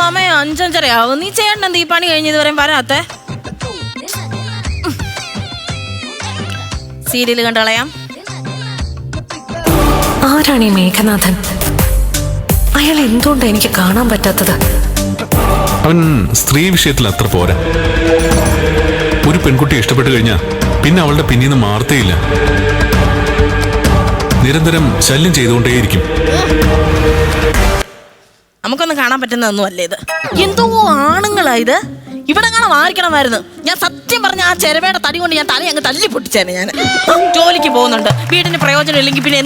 സമയം 5:30 നീ ചേട്ടൻ എന്ത് ഈ പണി കഴിഞ്ഞ് ഇതുവരെ വരാത്തെ? സീരിയല് കണ്ടളയാം. ആരാണ് ഈ മേഘനാഥൻ? അയാൾ എന്തുകൊണ്ട് എനിക്ക് കാണാൻ പറ്റാത്തത്? അവൻ സ്ത്രീ വിഷയത്തിൽ അത്ര പോരാ. ഒരു പെൺകുട്ടി ഇഷ്ടപ്പെട്ടു കഴിഞ്ഞാൽ പിന്നെ അവളുടെ പിന്നീന്ന് മാറത്തേയില്ല. നിരന്തരം ശല്യം ചെയ്തുകൊണ്ടേയിരിക്കും. നമുക്കൊന്നും കാണാൻ പറ്റുന്നതൊന്നും അല്ലേ ഇത്. എന്തോ ആണുങ്ങളാ ഇത്. ഇവിടെ കാണാൻ മാറിക്കണമായിരുന്നു. ഞാൻ സത്യം പറഞ്ഞ ആ ചെരവയുടെ തടി കൊണ്ട് ഞാൻ തല അങ്ങ് തല്ലി പൊട്ടിച്ചേനെ. ഞാൻ ജോലിക്ക് പോകുന്നുണ്ട്, വീടിന് പ്രയോജനം ഇല്ലെങ്കിൽ പിന്നെ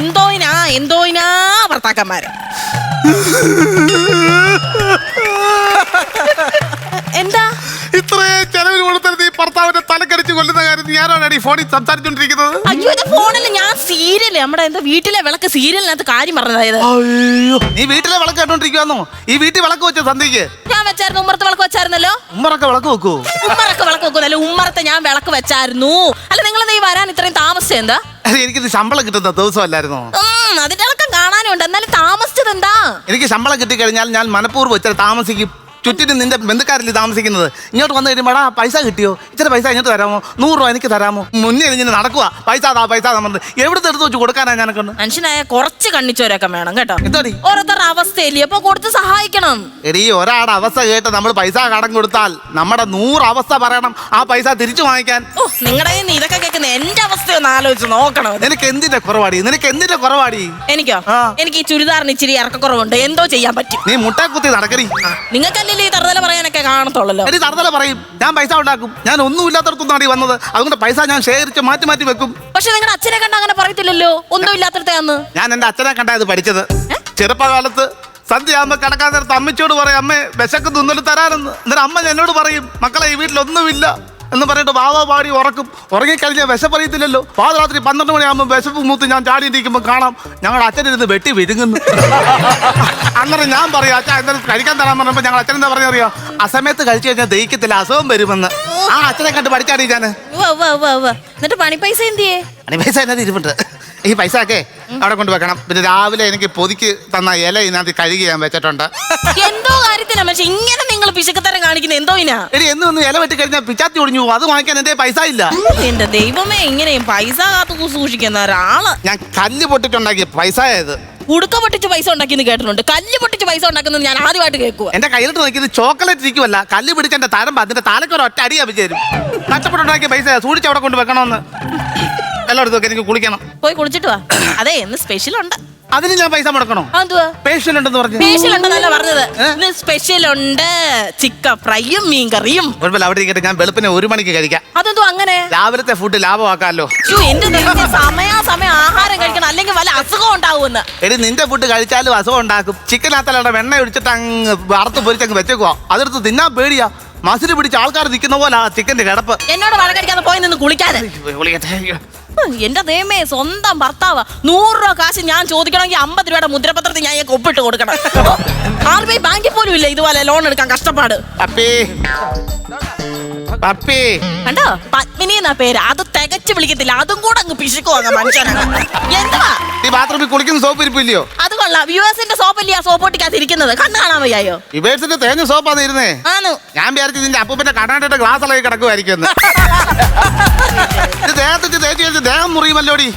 എന്തോയിനാ ഭർത്താക്കന്മാര്. എന്താ ഇത്രയും ചെലവിന് കൊടുത്തിരുന്ന ഈ ഭർത്താവിന്റെ തലക്കടിച്ച് കൊല്ലുന്ന കാര്യം ഞാനാണ് ഈ ഫോണിൽ സംസാരിച്ചോണ്ടിരിക്കുന്നത്. അയ്യോ, ഇത് ഫോണില് ഞാൻ സീരിയല് നമ്മുടെ എന്താ വീട്ടിലെ വിളക്ക് സീരിയലിനകത്ത് കാര്യം പറഞ്ഞതായത്. അയ്യോ, നീ വീട്ടിലെ വിളക്ക് കേട്ടോണ്ടിരിക്കുവാന്നോ? ഈ വീട്ടിൽ വിളക്ക് വെച്ച സന്ധ്യക്ക് ഞാൻ വെച്ചായിരുന്നു. ഉമ്മറത്ത് വിളക്ക് വെച്ചായിരുന്നല്ലോ. ഉമ്മറൊക്കെ വിളക്ക് വെക്കൂ? ഉമ്മറൊക്കെ വിളക്ക് വെക്കുന്നല്ലോ. ഉമ്മറത്തെ ഞാൻ വിളക്ക് വെച്ചായിരുന്നു. അല്ല, നിങ്ങൾ നീ വരാൻ ഇത്രയും താമസിച്ചത് എന്താ? എനിക്കിത് ശമ്പളം കിട്ടുന്ന ദിവസമല്ലായിരുന്നോ? അതിന്റെ ഇളക്കം കാണാനുണ്ട്. എന്നാലും താമസിച്ചത് എന്താ? എനിക്ക് ശമ്പളം കിട്ടിക്കഴിഞ്ഞാൽ ഞാൻ മനഃപൂർവ്വം വെച്ചാൽ താമസിക്കും. ചുറ്റിനും നിന്റെ ബന്ധുക്കാരിൽ താമസിക്കുന്നത്. ഇങ്ങോട്ട് വന്നു കഴിയുമ്പോടാ പൈസ കിട്ടിയോ, ഇച്ചിരി പൈസ ഇങ്ങോട്ട് തരാമോ, 100 രൂപ എനിക്ക് തരാമോ, മുന്നേ ഇങ്ങനെ നടക്കുക പൈസ പറഞ്ഞത് എവിടുത്തെ എടുത്ത് വെച്ച് കൊടുക്കാനാ ഞാനൊക്കെ? മനുഷ്യനായ കുറച്ച് കണ്ണിച്ചോരൊക്കെ വേണം കേട്ടോ. എന്തോടി ഓരോരുത്തരുടെ അവസ്ഥയില്ലേ, അപ്പൊ കൊടുത്ത് സഹായിക്കണം. എടീ, ഒരാളുടെ അവസ്ഥ കേട്ട് നമ്മൾ പൈസ കടം കൊടുത്താൽ നമ്മുടെ 100 അവസ്ഥ പറയണം ആ പൈസ തിരിച്ചു വാങ്ങിക്കാൻ. നിങ്ങളുടെ ഇതൊക്കെ കേൾക്കുന്ന എന്റെ അവസ്ഥയൊന്ന് ആലോചിച്ച് നോക്കണം. നിനക്ക് എന്തിന്റെ കുറവാടി? എനിക്കോ? എനിക്ക് ഈ ചുരിദാറിന് ഇച്ചിരി ഇറക്കക്കുറവുണ്ട്. എന്തോ ചെയ്യാൻ പറ്റും? നീ മുട്ട കുത്തി നടക്കറി. നിങ്ങൾക്കല്ലേ ഈ തറുതല പറയാനൊക്കെ കാണത്തുള്ളല്ലോ. എടി, തറുതല പറയും. ഞാൻ പൈസ ഉണ്ടാക്കും. ഞാൻ ഒന്നുമില്ലാത്തടത്തുനിന്നാണ് ഈ വന്നത്. അതുകൊണ്ട് പൈസ ഞാൻ ശേഖരിച്ച് മാറ്റി വെക്കും. പക്ഷെ നിങ്ങളുടെ അച്ഛനെ കണ്ട അങ്ങനെ പറയത്തില്ലല്ലോ, ഒന്നും ഇല്ലാത്തടത്താന്ന്. ഞാൻ എന്റെ അച്ഛനെ കണ്ടായത് പഠിച്ചത്. ചെറുപ്പകാലത്ത് സന്ധ്യയാകുമ്പോ കിടക്കാൻ നേരത്ത് അമ്മച്ചോട് പറയും, അമ്മേ വിശക്ക് തുന്നല് തരാനെന്ന്. എന്നിട്ട് അമ്മ എന്നോട് പറയും, മക്കളെ ഈ വീട്ടിലൊന്നുമില്ല എന്ന് പറഞ്ഞിട്ട് വാവ പാടി ഉറക്കും. ഉറങ്ങിക്കഴിഞ്ഞാൽ വിശപ്പറിയത്തില്ലല്ലോ. പാതിരാത്രി 12 മണിയാകുമ്പോൾ വിശപ്പ് മൂത്ത് ഞാൻ ചാടിയിരിക്കുമ്പോൾ കാണാം ഞങ്ങളുടെ അച്ഛനിരുന്ന് വെട്ടി വിഴുങ്ങുന്നു. അന്നേരം ഞാൻ പറയാം, അച്ഛൻ എന്തായാലും കഴിക്കാൻ തരാൻ പറഞ്ഞപ്പോൾ ഞങ്ങൾ അച്ഛൻ എന്താ പറഞ്ഞറിയോ? അസമയത്ത് കഴിച്ചു കഴിഞ്ഞാൽ ദഹിക്കത്തില്ല, അസുഖം വരുമെന്ന്. ആ അച്ഛനെ കണ്ട് പഠിച്ചാടി ഞാൻ. എന്നിട്ട് പണി പൈസ എന്തിയേ? പണി പൈസ എന്നത് ഇരുമുണ്ട്. ഈ പൈസ ഒക്കെ അവിടെ കൊണ്ട് വെക്കണം. പിന്നെ രാവിലെ എനിക്ക് പൊതിക്ക് തന്ന ഇല ഇതിനകത്ത് കഴുകി ഞാൻ വെച്ചിട്ടുണ്ട്. എന്തോ കാര്യത്തിനാ പക്ഷെ ഇങ്ങനെ നിങ്ങൾ പിശുക്കത്തരം കാണിക്കുന്നത്? എന്തോയിനാ? എടി, എന്നും ഇല വെട്ടി കഴിഞ്ഞാൽ പിച്ചാത്തി ഒടിഞ്ഞു പോകും. അത് വാങ്ങിക്കാൻ എന്റെ പൈസ ഇല്ല. എന്റെ ദൈവമേ, ഇങ്ങനെയും പൈസ കാത്തു സൂക്ഷിക്കുന്ന ഒരാള്. ഞാൻ കല്ല് പൊട്ടിട്ടുണ്ടാക്കിയ പൈസ ആയത്. ഉടുക്ക പൊട്ടിച്ച് പൈസ ഉണ്ടാക്കിയെന്ന് കേട്ടിട്ടുണ്ട്. കല്ല് പൊട്ടിച്ച് പൈസ ഉണ്ടാക്കുന്നത് ഞാൻ ആദ്യമായിട്ട് കേൾക്കുക. എന്റെ കയ്യിലിട്ട് നോക്കിയത് ചോക്ലേറ്റ് ഇരിക്കുമല്ല, കല്ല് പിടിച്ച എന്റെ തരമ്പ് അതിന്റെ തലക്കൊരു ഒറ്റ അടി അഭിചേരും. കഷ്ടപ്പെട്ടുണ്ടാക്കിയ പൈസ സൂക്ഷിച്ച് അവിടെ കൊണ്ട് വെക്കണമെന്ന്. എല്ലായിടത്തും എനിക്ക് കുളിക്കണം. പോയി കുളിച്ചിട്ട് വാ. അതെ, ഇന്ന് സ്പെഷ്യൽ ഉണ്ട്. അതിന് ഞാൻ പൈസ മുടക്കണോ? സ്പെഷ്യൽ ഉണ്ടെന്ന് പറഞ്ഞു. സ്പെഷ്യൽ ഉണ്ടെന്നല്ല പറഞ്ഞത്. ഇന്ന് സ്പെഷ്യൽ ഉണ്ട്. ചിക്കൻ ഫ്രൈയും മീൻ കറിയും. കുഴപ്പമില്ല, അവിടെ ഇരിക്കട്ടെ. ഞാൻ വെളുപ്പിനെ 1 മണിക്ക് കഴിക്കാം. അതെന്തോ അങ്ങനെ? രാവിലത്തെ ഫുഡ് ലാഭമാക്കാമല്ലോ. എന്റെ സമയം ആഹാരം കഴിക്കണം, അല്ലെങ്കിൽ വല്ല അസുഖം ഉണ്ടാവുമെന്ന്. എടി, നിന്റെ ഫുഡ് കഴിച്ചാലും അസുഖം ഉണ്ടാക്കും. ചിക്കനകത്തല്ല വെണ്ണ ഒഴിച്ചിട്ട് അങ്ങ് വറുത്ത് പൊരിച്ചങ്ങ് വെച്ചേക്കുവാ. അതെടുത്ത് തിന്നാൻ പേടിയാ. മസിൽ പിടിച്ച ആൾക്കാർ നിൽക്കുന്ന പോലെ ചിക്കന്റെ കിടപ്പ്. എന്നോട് വഴക്കടിക്കാതെ പോയി നിന്ന് കുളിക്കാതെ. എന്റെ ദൈവമേ, സ്വന്തം ഭർത്താവ് 100 രൂപ കാശ് ഞാൻ ചോദിക്കണമെങ്കിൽ 50 രൂപയുടെ മുദ്രപത്രത്തിൽ ഞാൻ ഒപ്പിട്ട് കൊടുക്കണം. RBI ബാങ്കിൽ പോലും ഇല്ല ഇതുപോലെ ലോൺ എടുക്കാൻ കഷ്ടപ്പാട്. കണ്ടോ, പത്മിനി എന്നാ പേര്. അത് തികച്ചു വിളിക്കത്തില്ല. അതും കൂടെ അങ്ങ് പിശുക്കുവാങ്ങ മനുഷ്യനാണ്. എന്തുവാ ഈ ബാത്റൂമിൽ കുളിക്കുന്ന സോപ്പ് ഇരിപ്പില്ലയോ? അത് കൊള്ളാം. യുഎസിന്റെ സോപ്പല്ലേ ആ സോപ്പൊട്ടിക്കകത്ത് ഇരിക്കുന്നത്. കണ്ണു കാണാൻ വയ്യായോ? ഇവേഴ്സിന്റെ തേഞ്ഞ സോപ്പാണ് ഇരുന്നേ. ആണോ? ഞാൻ വിചാരിച്ചു നിന്റെ അപ്പൂപ്പന്റെ കണ്ണാടിയുടെ ഗ്ലാസ് ഇളകി കിടക്കുമായിരിക്കും. ഇത് ദേഹത്ത് തേച്ച് കഴിച്ച് ദേഹം മുറിയുമല്ലോടി.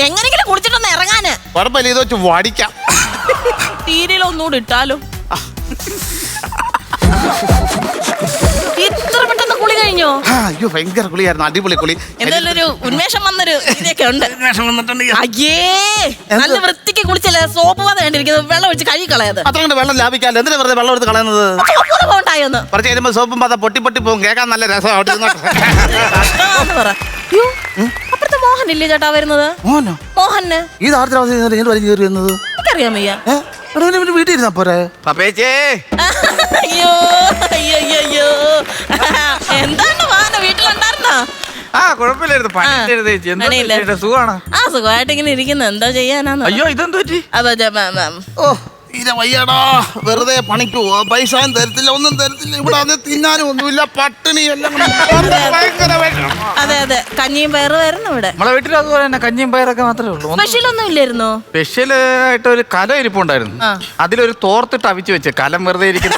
എങ്ങനെങ്കിലും കുളിച്ചിട്ടൊന്ന് ഇറങ്ങാന്. കുഴപ്പമില്ല, ഇത് വെച്ച് വടിക്കാം. തീരയിലൊന്നുകൂടി ഇട്ടാലോ? ഇത്ര പെട്ടെന്ന് കുളി കഴിഞ്ഞോ? അയ്യോ, ഭയങ്കര കുളിയായിരുന്നു. അടിപൊളി കുളി. എന്തായാലും ഒരു ഉന്മേഷം വന്നൊരു ഇതൊക്കെ ഉണ്ട്. അയ്യേ, നല്ല വൃത്തിക്ക് കുളിച്ചല്ലേ. സോപ്പ് വാത കണ്ടിരിക്കുന്നത്. വെള്ളം ഒഴിച്ച് കഴുകി കളയത്. അത്ര കൊണ്ട് വെള്ളം ലാഭിക്കാല്ലോ. എന്തിനാ വെറുതെ വെള്ളം എടുത്ത് കളയുന്നത്? ഉണ്ടായോന്ന് കുറച്ച് കഴിയുമ്പോ സോപ്പും പാത പൊട്ടി പോകും. കേൾക്കാൻ നല്ല രസം. അപ്പുറത്തെ മോഹനില്ലേ ചേട്ടാ വരുന്നത്? മോഹന് ഈ വരുന്നത് അറിയാൻ വയ്യ. വീട്ടിൽ ഇരുന്നാ പോരെ? അയ്യോ അയ്യോ, എന്താണ് വാഹന വീട്ടിലുണ്ടായിരുന്നോ? സുഖമാണ്. സുഖമായിട്ട് ഇങ്ങനെ ഇരിക്കുന്നു. എന്താ ചെയ്യാനാന്ന്? അയ്യോ, ഇതെന്ത് പറ്റി? തീരെ വയ്യടാ. വെറുതെ പണിക്ക് പോവാ, പൈസയും തരത്തില്ല, ഒന്നും തരത്തില്ല. ഇവിടെ അത് തിന്നാനും ഒന്നുമില്ല, പട്ടിണി എല്ലാം ഭയങ്കര വിഷമം. അതെ അതെ, കഞ്ഞിയും പയറ് വരുന്നു ഇവിടെ. നമ്മളെ വീട്ടിൽ അതുപോലെ തന്നെ കഞ്ഞിയും പയറൊക്കെ മാത്രമേ ഉള്ളൂ. സ്പെഷ്യൽ ഒന്നും ഇല്ലായിരുന്നോ? സ്പെഷ്യൽ ആയിട്ട് ഒരു കലം ഇരിപ്പുണ്ടായിരുന്നു. അതിലൊരു തോർത്തിട്ട് അവിച്ച് വെച്ച് കലം വെറുതെ ഇരിക്കുന്ന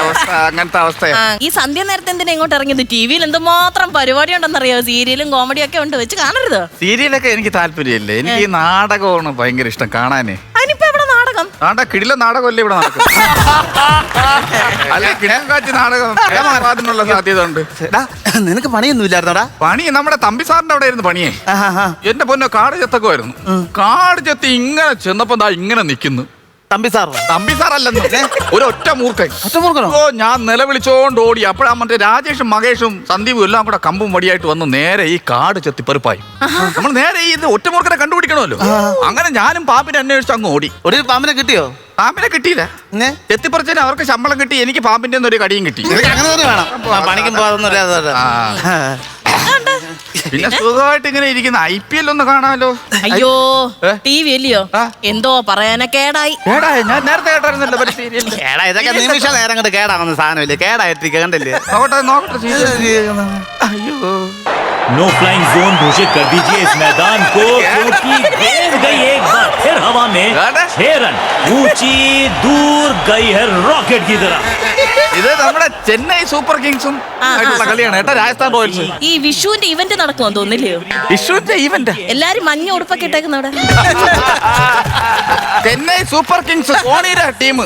അവസ്ഥ, അങ്ങനത്തെ അവസ്ഥയാ. ഈ സന്ധ്യ നേരത്തെ എന്തിനാ ഇങ്ങോട്ട് ഇറങ്ങിയത്? ടിവിയിൽ എന്തുമാത്രം പരിപാടി ഉണ്ടെന്നറിയോ? സീരിയലും കോമഡിയും ഒക്കെ ഉണ്ട്, വെച്ച് കാണരുത്. സീരിയലൊക്കെ എനിക്ക് താല്പര്യമില്ല. എനിക്ക് ഈ നാടകമാണ് ഭയങ്കര ഇഷ്ടം കാണാനേ. അതിനിപ്പോ എവിടെ നാടകം? കിടില നാടകമല്ലേ ഇവിടെ നടക്കും. അല്ലെ കിടക്കാച്ചി നാടകം അതിനുള്ള സാധ്യത ഉണ്ട്. നിനക്ക് പണിയൊന്നും ഇല്ലായിരുന്നോടാ? പണി നമ്മുടെ തമ്പി സാറിന്റെ അവിടെ ആയിരുന്നു പണിയേ. എന്റെ പൊന്നോ, കാട് ചെത്തൊക്കെ ആയിരുന്നു. കാട് ചെത്തി ഇങ്ങനെ ചെന്നപ്പോ ഇങ്ങനെ നിക്കുന്നു. തമ്പി സാർ? തമ്പി സാറല്ലെന്ന്, ഒരു ഒറ്റ മൂർഖൻ. ഒറ്റമൂർഖനോ? ഓ, ഞാൻ നിലവിളിച്ചോണ്ട് ഓടി. അപ്പോഴാ മറ്റേ രാജേഷും മകേഷും സന്ദീപും എല്ലാം കൂടെ കമ്പും വടിയായിട്ട് വന്ന് നേരെ ഈ കാട് ചെത്തി പെറുപ്പായി. നമ്മൾ നേരെ ഈ ഒറ്റമൂർഖനെ കണ്ടുപിടിക്കണമല്ലോ. അങ്ങനെ ഞാനും പാമ്പിനെ അന്വേഷിച്ച് അങ്ങ് ഓടി. ഒരു പാമ്പിനെ കിട്ടിയോ? പാമ്പിനെ കിട്ടിയില്ല. ചെത്തിപ്പറിച്ചതിന് അവർക്ക് ശമ്പളം കിട്ടി, എനിക്ക് പാമ്പിന്റെ ഒന്നും ഒരു കടിയും കിട്ടി. അങ്ങനെ തന്നെ വേണം, പണിക്കും പോകാതൊന്നും. പിന്നെ സുഖമായിട്ട് ഇങ്ങനെ ഇരിക്കുന്ന IPL ഒന്ന് കാണാമല്ലോ. അയ്യോ, TV അല്ലയോ? എന്തോ പറയാനെ കേടായി. ഞാൻ നേരത്തെ കേട്ടായിരുന്നല്ലോ. കേടാ, ഇതൊക്കെ നിമിഷ നേരം കൊണ്ട് കേടാവുന്ന സാധനമില്ലേ? കേടായിട്ടിരിക്കുക, കണ്ടില്ലേ? അയ്യോ, नो फ्लाइंग जोन घोषित कर दीजिए इस मैदान को, क्योंकि गेंद गई एक बार फिर हवा में 6 रन ऊंची दूर गई है रॉकेट की तरह. ഇത് നമ്മുടെ ചെന്നൈ സൂപ്പർ കിങ്സും ആയിട്ടുള്ള കളിയാണ് കേട്ടോ, രാജസ്ഥാൻ റോയൽസ്. ഈ വിഷുവിന്റെ ഇവന്റ് നടക്കുമെന്ന് തോന്നില്ലയോ? വിഷുവിന്റെ ഇവന്റ് എല്ലാരും മഞ്ഞ ഉടുപ്പൊക്കെ ഇട്ടേക്കുന്ന അവിടെ. ചെന്നൈ സൂപ്പർ കിങ്സ് ധോണിയുടെ ടീം.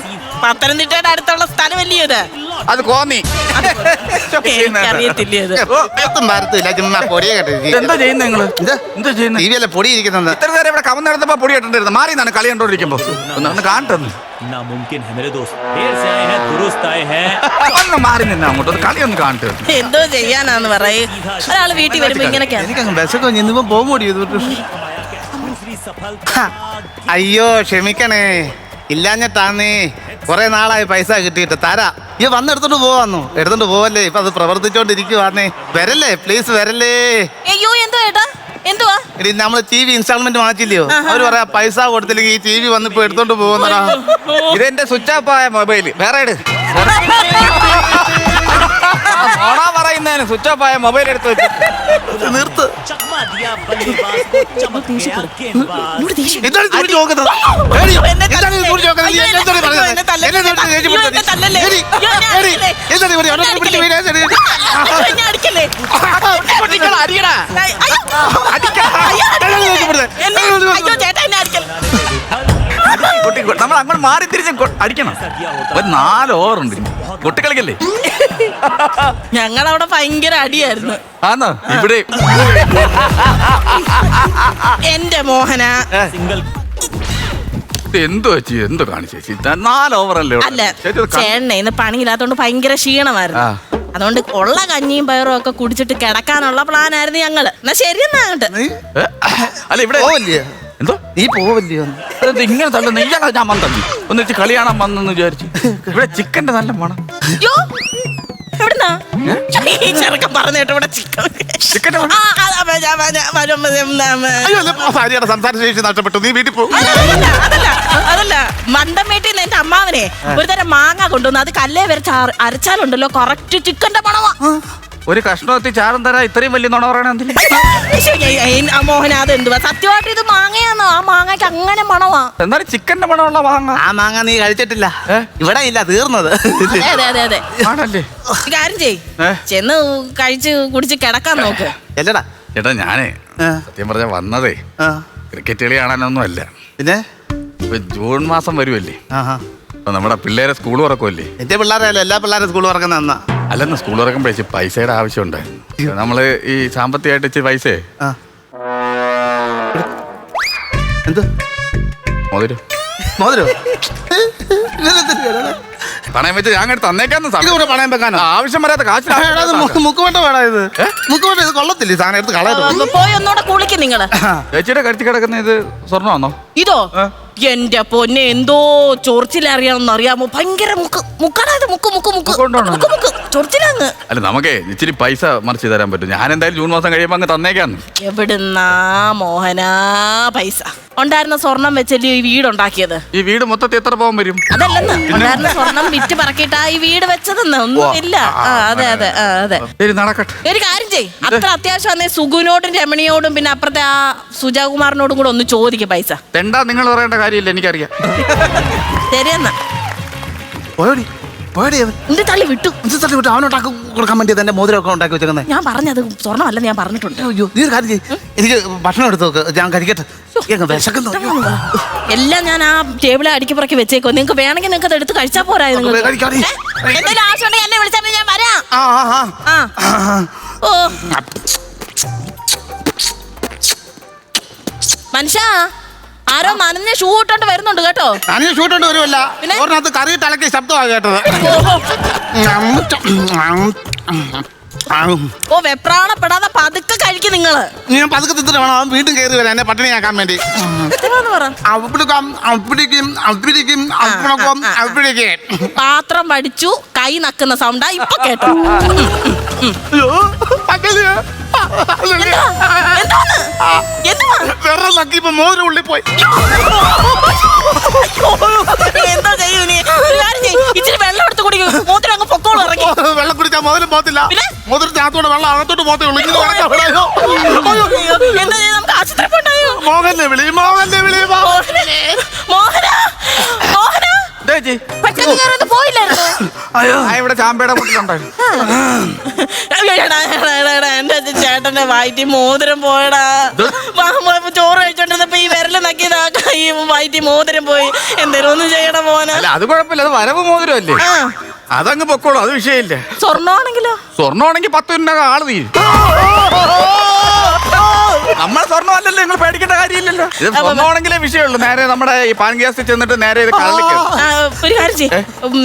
പത്തനംതിട്ടയുടെ അടുത്തുള്ള സ്ഥലമല്ലയോ ഇത്? അത് കോന്നി. എനിക്കറിയത്തില്ല. എന്താ ചെയ്യുന്നത് നിങ്ങള്? എന്താ ചെയ്യുന്നത്? പൊടി ഇരിക്കുന്നത് ഇത്ര നേരം ഇവിടെ കമന്ന് നടന്നപ്പോ പൊടി ഇട്ടിരുന്നത് മാറി നിന്നാണ് കളി കണ്ടോണ്ടിരിക്കുമ്പോ. ഒന്ന് കാണട്ടെന്ന്. नामुमकिन है मेरे दोस्त, देर से आए हैं दुरुस्त आए हैं. ഒന്ന് മാറി നിന്നാ അങ്ങോട്ട് കളി ഒന്ന് കാണട്ടെ. എന്തോ ചെയ്യാനാന്ന് പറയേ. ഒരാള് വീട്ടിൽ വരുമ്പോ ഇങ്ങനെയൊക്കെയാണ്. എനിക്കങ്ങ് ബസ്സൊക്കെ ഇന്നിപ്പോ പോകുമ്പോടി. അയ്യോ ക്ഷമിക്കണേ, ഇല്ലാഞ്ഞിട്ടാന്നേ. കുറെ നാളായി പൈസ കിട്ടിയിട്ട് തരാ. ഈ വന്നെടുത്തോണ്ട് പോവാന്നു. എടുത്തോണ്ട് പോവല്ലേ, ഇപ്പൊ അത് പ്രവർത്തിച്ചോണ്ടിരിക്കുവാന്നേ. വരല്ലേ പ്ലീസ്, വരല്ലേ. അയ്യോ, എന്തോ ഏട്ടാ, എന്തുവാ? ഇനി നമ്മള് TV ഇൻസ്റ്റാൾമെന്റ് മാറ്റില്ലയോ? അവര് പറയാ പൈസ കൊടുത്തില്ലെങ്കിൽ ഈ TV വന്നിപ്പോ എടുത്തോണ്ട് പോകുന്നടാ. ഇതെന്റെ സ്വിച്ച് ഓഫ് ആയ മൊബൈൽ. വേറെ പറയുന്നതിന് സ്വിച്ച് ഓഫ് ആയ മൊബൈൽ എടുത്ത് വെച്ച് നിർത്ത്. चकमा दिया बल्लेबाज को, चमक गया गेंदबाज. എന്താണ് ഇത് വിളിച്ച് നോക്കുന്നത്? ഏടി, എന്താണ് ഇത് വിളിച്ച് നോക്കുന്നത്? അയ്യോ, എന്താണ് ഈ പറയുന്നത്? എന്നെ തല്ലല്ലേ. എന്നെ എന്താണ് ദേഷ്യം അയ്യോ, പിടിച്ചത്? എന്നെ തല്ലല്ലേ. ഏടി, അയ്യോ, എന്നെ ഏടി, അടിക്കല്ലേ. എന്താണ് ഈ പറയുന്നത്? അവിടെ പിടിച്ച് വീഴാൻ ശരി. എന്നെ അടിക്കല്ലേ. അടിക്കടാ. അയ്യോ, അയ്യോ, ദേഷ്യപ്പെടുന്നത്. അയ്യോ, ചേട്ടാ എന്നെ അടിക്കല്ലേ. നമ്മൾ അങ്ങോട്ട് മാറി തിരിച്ച് അടിക്കണം. ഒരു 4 ഓവറുണ്ട്. കുട്ടികളിക്കല്ലേ? ഞങ്ങളവിടെ ഭയങ്കര അടിയായിരുന്നു. ആന്നോ? ഇവിടെ എന്റെ മോഹന. सिंगल എന്തോ ചേച്ചി, എന്തോ കാണിച്ചേച്ചി? 4 ഓവറല്ലേ? അല്ല, ചേട്ടനെ ഇന്ന് പണിയില്ലാത്തോണ്ട് ഭയങ്കര ക്ഷീണമായിരുന്നു. അതുകൊണ്ട് ഉള്ള കഞ്ഞിയും പയറും ഒക്കെ കുടിച്ചിട്ട് കിടക്കാനുള്ള പ്ലാൻ ആയിരുന്നു ഞങ്ങള്. എന്നാ ശരിയെന്നാ അങ്ങോട്ട്. അല്ല ഇവിടെ പോവല്ലേ? എന്തോ നീ പോവല്ലയോ? ഇങ്ങനെ തള്ളു നെയ്യാ ഞാൻ വന്നു ഒന്ന് വെച്ച് കളി കാണാൻ വന്നെന്ന് വിചാരിച്ചു. ഇവിടെ ചിക്കന്റെ നല്ല മണം. അയ്യോ, എവിടുന്നാ ഈ ചെറുക്കൻ പറഞ്ഞേട്ടോ ഇവിടെ ചിക്കൻ? ചിക്കന്റെ മണം. അയ്യോ, ഭാര്യയുടെ സംസാര ശേഷി നഷ്ടപ്പെട്ടു. നീ വീട്ടിൽ പോ. അതല്ല, മണ്ടം വീട്ടിൽ നിന്ന് എന്റെ അമ്മാവനെ ഒരു തരം മാങ്ങ കൊണ്ടുവന്നു. അത് കല്ലേ വരച്ച് അരച്ചാലുണ്ടല്ലോ കറക്റ്റ് ചിക്കന്റെ മണവാ. ഒരു കഷ്ണത്തി ചാരം തരാ ഇത്രയും വലിയ നുണ പറയണ മോഹന, അതെന്തുവാ? സത്യമായിട്ട് ഇത് മാങ്ങയാന്നോ? ആ മാങ്ങയ്ക്ക് അങ്ങനെ മണവാ. എന്നാലും ചിക്കന്റെ മണമുള്ള മാങ്ങ. ആ മാങ്ങ നീ കഴിച്ചിട്ടില്ല. ഇവിടെ ഇല്ല, തീർന്നത്. അതെ ആണല്ലേ? കാര്യം ചെയ്, ചെന്ന് കഴിച്ച് കുടിച്ച് കിടക്കാൻ നോക്ക്. എല്ലടാ ചേട്ടാ, ഞാനേ സത്യം പറഞ്ഞ വന്നതേ ക്രിക്കറ്റ് കളി കാണാനൊന്നും അല്ല. പിന്നെ ഇപ്പൊ ജൂൺ മാസം വരുമല്ലേ, അപ്പൊ നമ്മുടെ പിള്ളേരെ സ്കൂൾ തുറക്കുമല്ലേ. എന്റെ പിള്ളേരല്ല, എല്ലാ പിള്ളേരും സ്കൂൾ തുറക്കുന്ന അന്നാ. അല്ലെന്ന് സ്കൂൾ തുറക്കുമ്പോഴേ പൈസയുടെ ആവശ്യം ഉണ്ടായിരുന്നു. നമ്മള് ഈ സാമ്പത്തികമായിട്ട് ഇച്ചിരി പൈസ എന്ത് മോതിരം മോതിരോ പണയം വെച്ച് ഞാൻ അങ്ങോട്ട് തന്നേക്കാന്ന് ഇതുകൂടെ പണയം വെക്കാനോ? ആവശ്യം വരാത്ത കാശ്. മുക്കുവട്ട വേണം ഇത്. മുക്കുവട്ട ഇത് കൊള്ളത്തില്ല. സാധനം എടുത്ത് കളയരുത്. പോയി ഒന്നുകൂടെ കുളിക്കും നിങ്ങള്. ചേച്ചിയുടെ കഴുത്തി കിടക്കുന്ന ഇത് സ്വർണ്ണമാണോ? ഇതോ? എന്റെ പൊന്നെ, എന്തോ ചൊറിച്ചിലറിയാമെന്ന് അറിയാമോ? ഭയങ്കര മുക്കാണത്. മുക്ക് ചൊറിച്ചിലങ്ങ്. അല്ല, നമുക്കേ ഇച്ചിരി പൈസ മറിച്ച് തരാൻ പറ്റും. ഞാൻ എന്തായാലും ജൂൺ മാസം കഴിയുമ്പോ അങ്ങ് തന്നേക്കാന്ന്. എവിടുന്നാ മോഹനാ പൈസ? ഉണ്ടായിരുന്ന സ്വർണം വെച്ചല്ലേ ഈ വീട് ഉണ്ടാക്കിയത്? ഈ വീട് മൊത്തത്തിൽ എത്ര പോകാൻ വരും? അതല്ലെന്ന്, ഉണ്ടായിരുന്ന സ്വർണം വിറ്റ് പറക്കിട്ടാ ഈ വീട് വെച്ചതെന്ന്. ഒന്നും ഇല്ല. അതെ അതെ അതെ. ശരി, നടക്കട്ടെ. ഒരു കാര്യം ചെയ്, അത്ര അത്യാവശ്യം വന്നേ സുഗുനോടും രമണിയോടും പിന്നെ അപ്പുറത്തെ ആ സുജാകുമാറിനോടും കൂടെ ഒന്ന് ചോദിക്കും പൈസ. എന്താ നിങ്ങൾ പറയേണ്ട കാര്യമില്ല, എനിക്കറിയാം. ശരിയെന്നാ പോയോടി പോയോടി അവൻ എന്ത് തള്ളി വിട്ടു. തള്ളി വിട്ടു. അവനുണ്ടാക്കി കൊടുക്കാൻ വേണ്ടി എന്റെ മോതിരമൊക്കെ ഉണ്ടാക്കി വെച്ചേക്കുന്നത്. ഞാൻ പറഞ്ഞത് സ്വർണ്ണമല്ലെന്ന് ഞാൻ പറഞ്ഞിട്ടുണ്ട്. അയ്യോ, നീ ഒരു കാര്യം ചെയ്യ്, എനിക്ക് ഭക്ഷണം എടുത്ത് നോക്ക്, ഞാൻ കഴിക്കട്ടെ. വിശക്കുന്നു. എല്ലാം ഞാൻ ആ ടേബിളെ അടുക്കി പുറക്കി വെച്ചേക്കോ. നിങ്ങൾക്ക് വേണമെങ്കിൽ നിങ്ങൾക്ക് അത് എടുത്ത് കഴിച്ചാൽ പോരായോ? നിങ്ങൾ കഴിക്കാടി. എന്തെങ്കിലും ആവശ്യമുണ്ടെങ്കിൽ എന്നെ വിളിച്ചാൽ ഞാൻ വരാം. ഓ മനുഷ്യ, ആരോ നനഞ്ഞ ഷൂ ഇട്ടോണ്ട് വരുന്നുണ്ട് കേട്ടോ. നനഞ്ഞ ഷൂ ഇട്ടോണ്ട് വരുമല്ല, പിന്നെ? ഒരെണ്ണത്ത് കറി തലക്കി ശബ്ദമാണ് കേട്ടത്. ഓ വെപ്രാണപ്പെടാതെ പതുക്കെ കഴിക്കും നിങ്ങള്. ഞാൻ പതുക്കെ തിന്നിട്ട് വേണം അവൻ വീണ്ടും കയറി വരാൻ എന്നെ പട്ടിണിയാക്കാൻ വേണ്ടി. പാത്രം വടിച്ചു കൈ നക്കുന്ന സൗണ്ടാ ഇപ്പൊ കേട്ടോ. വെള്ളം നക്കിയപ്പോ മോതിരം ഉള്ളിൽ പോയി. എന്താ ചെയ്യൂ നീ? ഇച്ചിരി വെള്ളം എടുത്ത് കുടിക്കും, മോതിരം അങ്ങ് പൊക്കോളൂ ഇറങ്ങി. വെള്ളം കുടിച്ചാൽ മോതിരം പോകത്തില്ല. മോതിരത്തിനകത്തോടെ വെള്ളം അകത്തോട്ട് പോകത്തേ ഉള്ളൂ. എന്താ ചെയ്യാ? നമുക്ക് ആശുപത്രി പോണ്ടായോ? മോഹനെ വിളി, മോഹനെ വിളി. മോഹന മോഹന പെട്ടെന്ന് കയറി പോയില്ലായിരുന്നു. അയ്യോ, ഇവിടെ ചാമ്പയുടെ വീട്ടിലുണ്ടായിരുന്നു. എന്റെ ചേട്ടന്റെ വയറ്റി മോതിരം പോയടാ. ചോറ് കഴിച്ചോണ്ടിരുന്നപ്പോ ഈ വിരല് നക്കിയതാ, കൈ വയറ്റി മോതിരം പോയി. എന്തേലും ഒന്നും ചെയ്യണ മോനെ. അല്ല, അത് കുഴപ്പമില്ല, അത് വരവ് മോതിരമല്ലേ, അതങ്ങ് പൊക്കോളൂ, അത് വിഷയമില്ല. സ്വർണ്ണമാണെങ്കിലോ? സ്വർണ്ണമാണെങ്കിൽ 10 രൂപ ആള് തീരും. നമ്മളെ സ്വർണ്ണമല്ലല്ലോ, നിങ്ങൾ പേടിക്കേണ്ട കാര്യമില്ലല്ലോ. ഇത് സ്വർണ്ണമാണെങ്കിലേ വിഷയമുള്ളൂ. നേരെ നമ്മുടെ ഈ പാൻ ഗ്യാസിൽ ചെന്നിട്ട് നേരെ ഇത് കള്ളിക്കും. ഒരു കാര്യം ചെയ്യ്,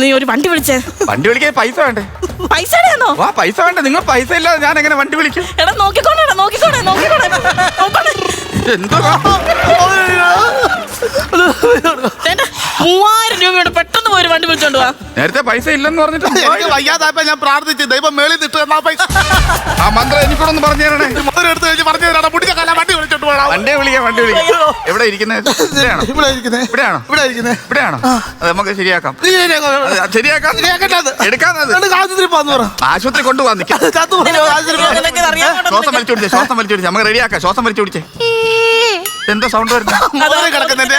നീ ഒരു വണ്ടി വിളിച്ചേ. വണ്ടി വിളിക്കാൻ പൈസ വേണ്ടേ? പൈസ ആണോ? പൈസ വേണ്ട. നിങ്ങൾ പൈസ ഇല്ലാതെ ഞാൻ എങ്ങനെ വണ്ടി വിളിക്കും? എടാ നോക്കിക്കോണേ, നോക്കിക്കോണേ, നോക്കിക്കോണേ, നോക്കണേ. എന്തോ 3000 രൂപയോട് പെട്ടെന്ന് പോയി വണ്ടി വിളിച്ചോണ്ട് പോവാ. നേരത്തെ പൈസ ഇല്ലെന്ന് പറഞ്ഞിട്ട് എനിക്ക് വയ്യാതായപ്പോ ഞാൻ പ്രാർത്ഥിച്ചു, ദൈവം മേളിൽ നിട്ട് തന്നാ പൈസ. ആ മന്ത്രം എനിക്കൂടൊന്ന് പറഞ്ഞു തരണേ. മോതിരം എടുത്ത് കഴിഞ്ഞ് പറഞ്ഞു തരാം. മുടിച്ച കാലം വണ്ടി വിളിച്ചോണ്ട് പോകണം. വണ്ടി വിളിക്കാം. എവിടെ ഇരിക്കുന്നത്? ഇവിടെയാണോ? ഇവിടെ ഇരിക്കുന്നേ. ഇവിടെയാണോ? ഇവിടെ ഇരിക്കുന്നേ. ഇവിടെയാണോ? അത് നമുക്ക് ശരിയാക്കാം. ശരിയാക്കാം. ശരിയാക്കട്ടെ. എടുക്കാന്നത് ആശുപത്രി പോകാന്ന് പറ. ആശുപത്രി കൊണ്ടുപോകാൻ നിൽക്കാം. നിനക്ക് അറിയാൻ ശ്വാസം വലിച്ചു പിടിച്ചേ, ശ്വാസം വലിച്ചു പിടിച്ചേ. നമുക്ക് റെഡിയാക്കാം. ശ്വാസം വലിച്ചു പിടിച്ചേ. എന്തോ സൗണ്ട് വരുന്നു? മോതിരം കിടക്കുന്നുണ്ട്.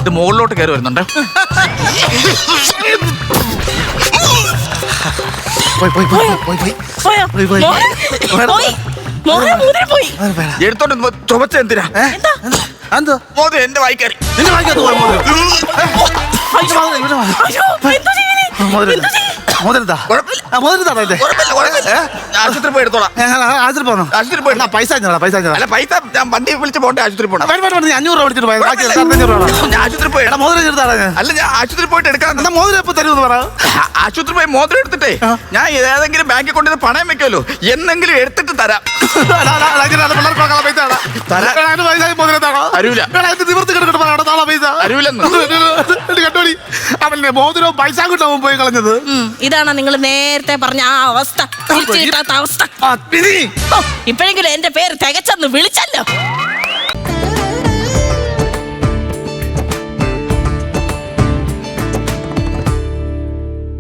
ഇത് മുകളിലോട്ട് കയറി വരുന്നുണ്ട്. എടുത്തോണ്ട് ചുമച്ച എന്തിനാ? മോതിരം എന്റെ വായിക്കാരി. നിന്റെ വായിക്കകത്ത് പോയ മോതിരം. മോതിരത്താ ആശുപത്രി പോയി എടുത്തോളാം. ആശുപത്രി പോകണം. ആശുപത്രി പോയി. പൈസ പൈസ അല്ല, പൈസ ഞാൻ വണ്ടി വിളിച്ച് പോട്ടെ. ആശുപത്രി പോകണം. 500 രൂപ വിളിച്ചിട്ട് പോയത്. ബാക്കി 500 രൂപ. ഞാൻ ആശുപത്രി പോയി. മോതിരം എടുത്താടാ ഞാൻ. അല്ല, ഞാൻ ആശുപത്രി പോയിട്ട് എടുക്കാൻ. എന്നാ മോതിരം എപ്പോ തരുമെന്ന് പറ. ആശുപത്രി പോയി മോതിരം എടുത്തിട്ടേ ഞാൻ ഏതെങ്കിലും ബാങ്കിൽ കൊണ്ടുവന്ന് പണയം വെക്കുമല്ലോ, എന്നെങ്കിലും എടുത്തിട്ട് തരാം. അരൂല. നിവർത്തി കിടക്കട്ടെ പൈസ അരൂലെന്ന് കണ്ടോടി. അവന്റെ മോതിരവും പൈസ കിട്ടാൻ പോയി കളഞ്ഞത്. ഇതാണ് നിങ്ങൾ നേരത്തെ പറഞ്ഞ ആ അവസ്ഥ, തിരിച്ചു കിട്ടാത്ത അവസ്ഥ. ഇപ്പോഴെങ്കിലും എന്റെ പേര് തികച്ചെന്ന് വിളിച്ചല്ലോ.